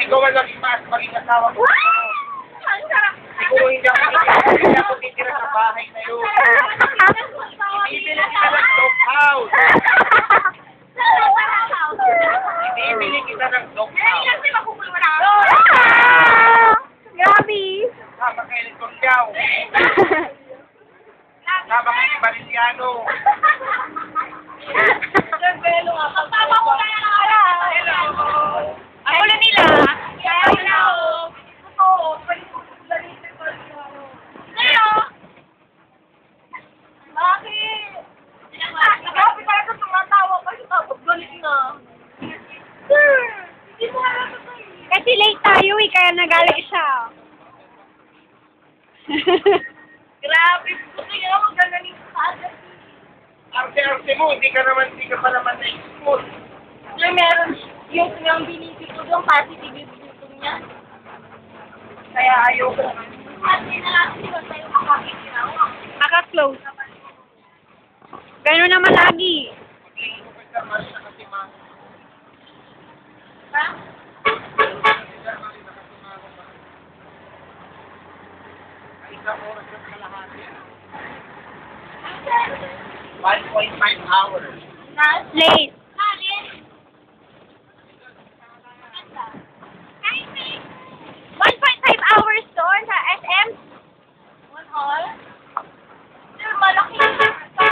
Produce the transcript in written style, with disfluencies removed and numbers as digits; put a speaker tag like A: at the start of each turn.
A: ikaw ang naging mas maging asawa ko.
B: Ang sarap.
A: Siguro hindi ako titira sa bahay na yun. Ibibili kita ng dog house. Ibibili kita ng dog house.
B: Grabe.
A: Sama kay Lindon Liao. Sama kay Valiciano.
B: Ako na nila. Kasi late tayo eh, kaya nagalit siya. Grabe, puti nga ako gagaling sa agad.
A: Arte-arte mo, hindi ka pa naman na-expose.
B: Meron yung binibig ko doon, positive dito niya. Kaya ayoko naman. Kasi na lang sila tayo makakikinawa. Naka-close. Gano'n naman lagi. Ha?
A: 1.5 hours.
B: Late.